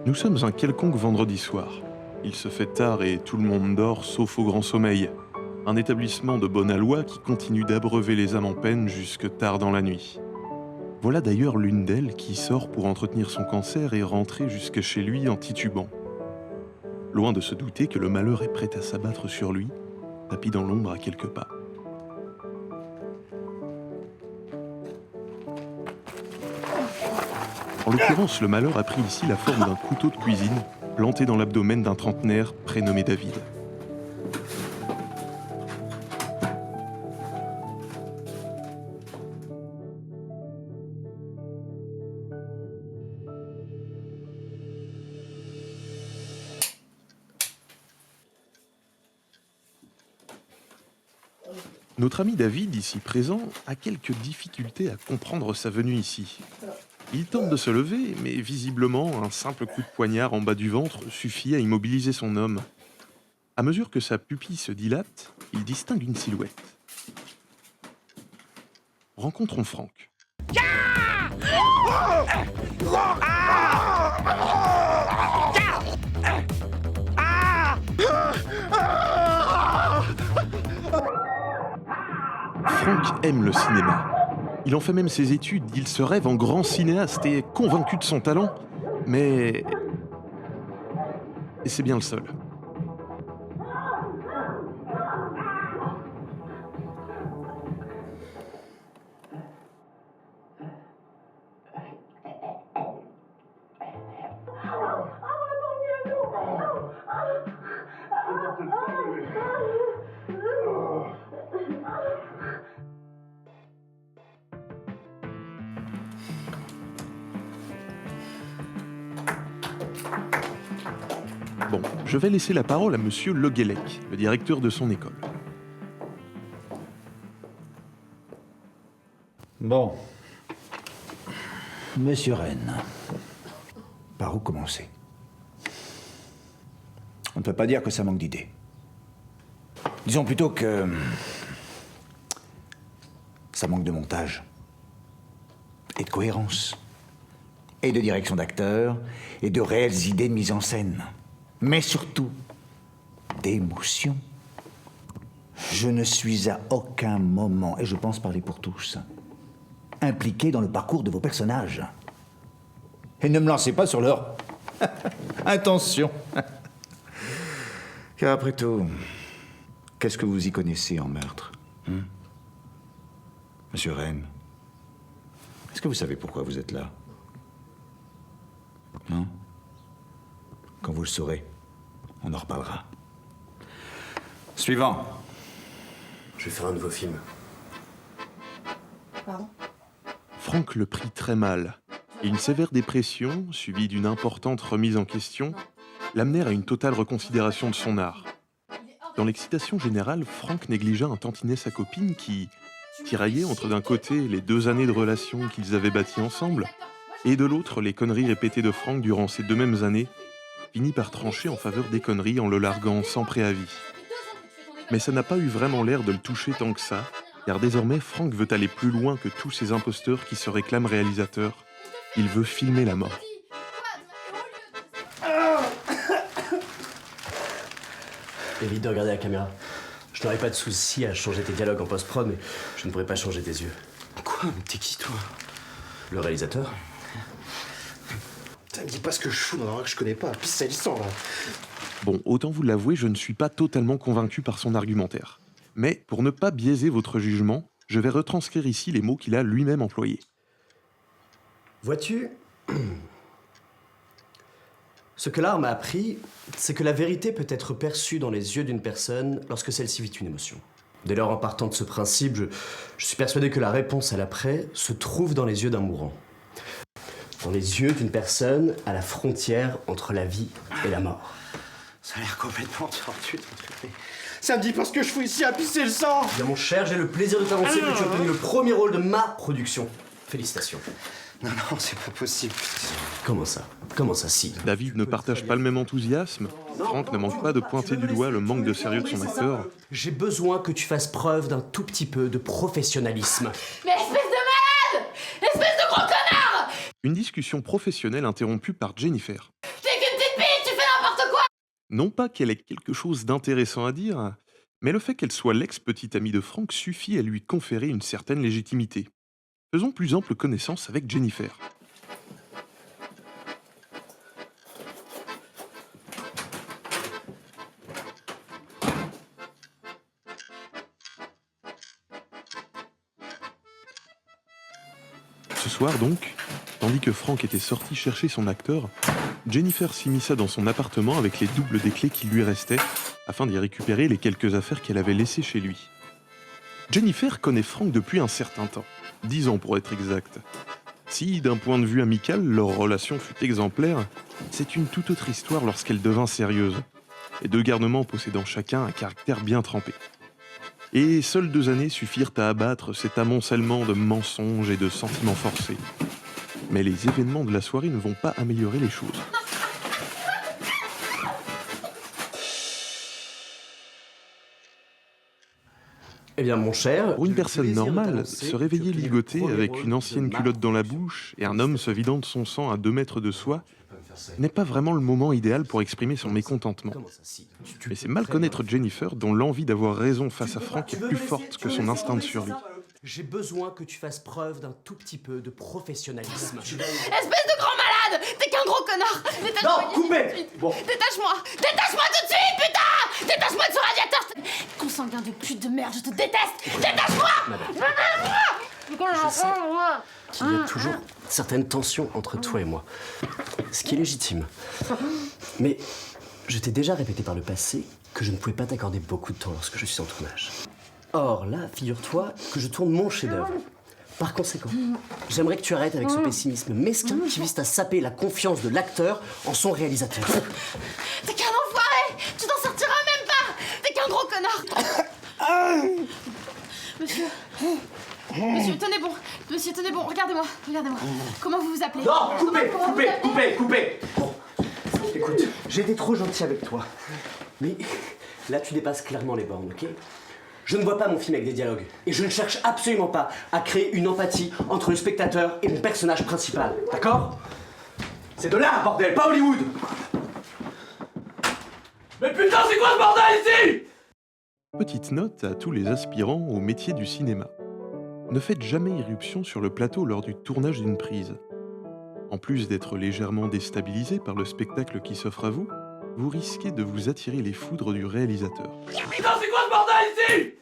Nous sommes un quelconque vendredi soir. Il se fait tard et tout le monde dort sauf au Grand Sommeil, un établissement de bonne aloi qui continue d'abreuver les âmes en peine jusque tard dans la nuit. Voilà d'ailleurs l'une d'elles qui sort pour entretenir son cancer et rentrer jusque chez lui en titubant. Loin de se douter que le malheur est prêt à s'abattre sur lui, tapis dans l'ombre à quelques pas. En l'occurrence, le malheur a pris ici la forme d'un couteau de cuisine planté dans l'abdomen d'un trentenaire prénommé David. Notre ami David, ici présent, a quelques difficultés à comprendre sa venue ici. Il tente de se lever, mais visiblement, un simple coup de poignard en bas du ventre suffit à immobiliser son homme. À mesure que sa pupille se dilate, il distingue une silhouette. Rencontrons Franck. Franck aime le cinéma. Il en fait même ses études, il se rêve en grand cinéaste et est convaincu de son talent. Mais... Et c'est bien le seul. Bon, je vais laisser la parole à monsieur Le Guellec, le directeur de son école. Bon. Monsieur Rennes, par où commencer? On ne peut pas dire que ça manque d'idées. Disons plutôt que... ça manque de montage. Et de cohérence. Et de direction d'acteur. Et de réelles idées de mise en scène. Mais surtout, d'émotion. Je ne suis à aucun moment, et je pense parler pour tous, impliqué dans le parcours de vos personnages. Et ne me lancez pas sur leur intention. Car après tout, qu'est-ce que vous y connaissez en meurtre, Monsieur Rennes, est-ce que vous savez pourquoi vous êtes là? Non? Quand vous le saurez, on en reparlera. Suivant. Je vais faire un nouveau film. Pardon? Franck le prit très mal, et une sévère dépression, suivie d'une importante remise en question, l'amenèrent à une totale reconsidération de son art. Dans l'excitation générale, Franck négligea un tantinet sa copine qui, tiraillée entre d'un côté les 2 années de relation qu'ils avaient bâties ensemble, et de l'autre les conneries répétées de Franck durant ces 2 mêmes années, finit par trancher en faveur des conneries en le larguant sans préavis. Mais ça n'a pas eu vraiment l'air de le toucher tant que ça, car désormais Franck veut aller plus loin que tous ces imposteurs qui se réclament réalisateurs. Il veut filmer la mort. Évite de regarder la caméra. Je n'aurais pas de souci à changer tes dialogues en post-prod, mais je ne pourrais pas changer tes yeux. Quoi? Mais t'es qui, toi? Le réalisateur? Putain, me dis pas ce que je fous dans un rôle que je connais pas. Pisse, c'est l'histoire, là. Bon, autant vous l'avouer, je ne suis pas totalement convaincu par son argumentaire. Mais pour ne pas biaiser votre jugement, je vais retranscrire ici les mots qu'il a lui-même employés. Vois-tu, ce que l'art m'a appris, c'est que la vérité peut être perçue dans les yeux d'une personne lorsque celle-ci vit une émotion. Dès lors, en partant de ce principe, je suis persuadé que la réponse à l'après se trouve dans les yeux d'un mourant. Dans les yeux d'une personne à la frontière entre la vie et la mort. Ça a l'air complètement tordu, ton truc. Mais ça me dit pas ce que je fous ici à pisser le sang! Bien mon cher, j'ai le plaisir de t'annoncer que tu as obtenu le premier rôle de ma production. Félicitations. Non, non, c'est pas possible. Comment ça? Comment ça, si? David ne partage pas le même enthousiasme. Franck ne manque pas de pointer du doigt le manque de sérieux de son acteur. J'ai besoin que tu fasses preuve d'un tout petit peu de professionnalisme. Mais espèce de malade! Espèce de gros connard! Une discussion professionnelle interrompue par Jennifer. T'es Non pas qu'elle ait quelque chose d'intéressant à dire, mais le fait qu'elle soit l'ex-petite amie de Frank suffit à lui conférer une certaine légitimité. Faisons plus ample connaissance avec Jennifer. Ce soir donc, tandis que Frank était sorti chercher son acteur, Jennifer s'immisça dans son appartement avec les doubles des clés qui lui restaient, afin d'y récupérer les quelques affaires qu'elle avait laissées chez lui. Jennifer connaît Frank depuis un certain temps, 10 ans pour être exact. Si, d'un point de vue amical, leur relation fut exemplaire, c'est une toute autre histoire lorsqu'elle devint sérieuse, les deux garnements possédant chacun un caractère bien trempé. Et seules 2 années suffirent à abattre cet amoncellement de mensonges et de sentiments forcés. Mais les événements de la soirée ne vont pas améliorer les choses. Eh bien, mon cher... Pour une je personne désire normale, t'annoncer se réveiller que tu es le ligoté premier avec rôle une ancienne de culotte dans la Marc bouche et un homme se vidant de son sang à 2 mètres de soi Roche. n'est pas vraiment le moment idéal pour exprimer son mécontentement. Comment ça, si tu Mais peux c'est mal très connaître bien. Jennifer dont l'envie d'avoir raison face à Tu peux Frank pas- tu est veux plus me laisser- forte tu que veux son me laisser instinct de parler, survie. c'est ça J'ai besoin que tu fasses preuve d'un tout petit peu de professionnalisme. Espèce de grand malade! T'es qu'un gros connard! Détache-moi Non, d'ici coupez tout de suite. Bon. Détache-moi! Détache-moi tout de suite, putain! Détache-moi de ce radiateur! Consanguin de pute de merde, je te déteste! Détache-moi! Je sais qu'il y a toujours certaines tensions entre toi et moi, ce qui est légitime. Mais je t'ai déjà répété par le passé que je ne pouvais pas t'accorder beaucoup de temps lorsque je suis en tournage. Or là, figure-toi que je tourne mon chef-d'œuvre. Par conséquent, j'aimerais que tu arrêtes avec ce pessimisme mesquin qui vise à saper la confiance de l'acteur en son réalisateur. T'es qu'un enfoiré! Tu t'en sortiras même pas! T'es qu'un gros connard! Monsieur... Monsieur, tenez bon! Monsieur, tenez bon, regardez-moi, regardez-moi. Comment vous vous appelez? Non, coupez, Comment vous coupez, vous coupez, appelez coupez. Bon, écoute, j'ai été trop gentil avec toi. Mais là, tu dépasses clairement les bornes, ok? Je ne vois pas mon film avec des dialogues. Et je ne cherche absolument pas à créer une empathie entre le spectateur et mon personnage principal, d'accord? C'est de l'art, bordel, pas Hollywood! Mais putain, c'est quoi ce bordel ici? Petite note à tous les aspirants au métier du cinéma. Ne faites jamais irruption sur le plateau lors du tournage d'une prise. En plus d'être légèrement déstabilisé par le spectacle qui s'offre à vous, vous risquez de vous attirer les foudres du réalisateur. Putain, c'est quoi ce bordel ici?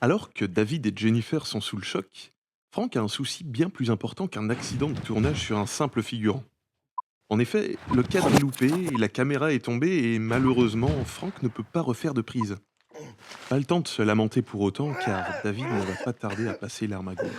Alors que David et Jennifer sont sous le choc, Frank a un souci bien plus important qu'un accident de tournage sur un simple figurant. En effet, le cadre est loupé, et la caméra est tombée et malheureusement, Frank ne peut pas refaire de prise. Pas le temps de se lamenter pour autant car David ne va pas tarder à passer l'arme à gauche.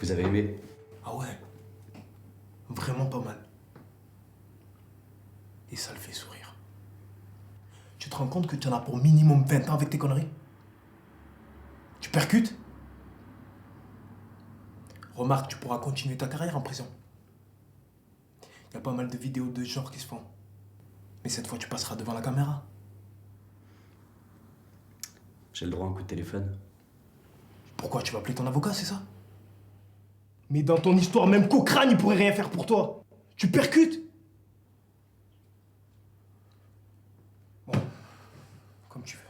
Vous avez aimé? Ah ouais. Vraiment pas mal. Et ça le fait sourire. Tu te rends compte que tu en as pour minimum 20 ans avec tes conneries? Tu percutes? Remarque, tu pourras continuer ta carrière en prison. Il y a pas mal de vidéos de ce genre qui se font. Mais cette fois, tu passeras devant la caméra. J'ai le droit à un coup de téléphone. Pourquoi tu vas appeler ton avocat, c'est ça? Mais dans ton histoire, même Cochrane, il pourrait rien faire pour toi. Tu percutes? Bon, comme tu veux.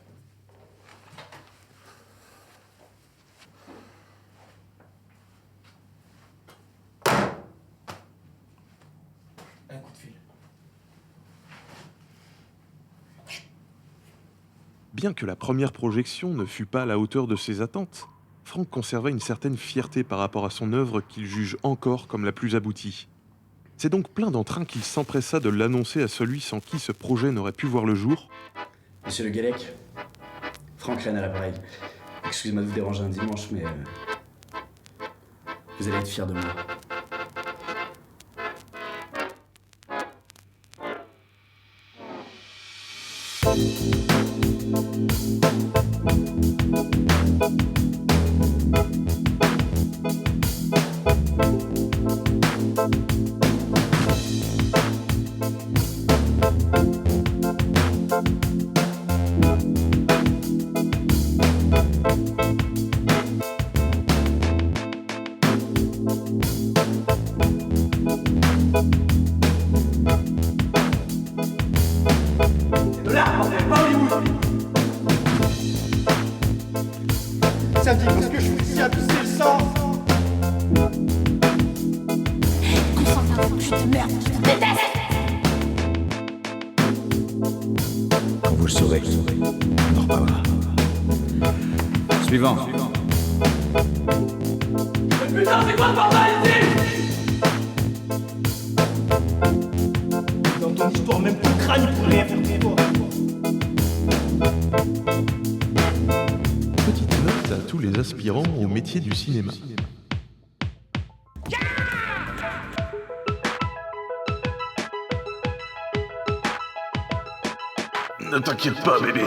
Un coup de fil. Bien que la première projection ne fût pas à la hauteur de ses attentes, Franck conservait une certaine fierté par rapport à son œuvre qu'il juge encore comme la plus aboutie. C'est donc plein d'entrain qu'il s'empressa de l'annoncer à celui sans qui ce projet n'aurait pu voir le jour. Monsieur Le Gallec, Franck Rennes à l'appareil. Excusez-moi de vous déranger un dimanche, mais vous allez être fiers de moi. Samedi, parce que je suis ici à pisser le sang. Concentre-toi, je te merde, je te déteste. Quand vous le saurez, on en reparlera. Suivant. Dans ton histoire, même Cochrane, il pourrait rien faire pour toi. Petite note à tous les aspirants au métier du cinéma. Ne t'inquiète pas, bébé.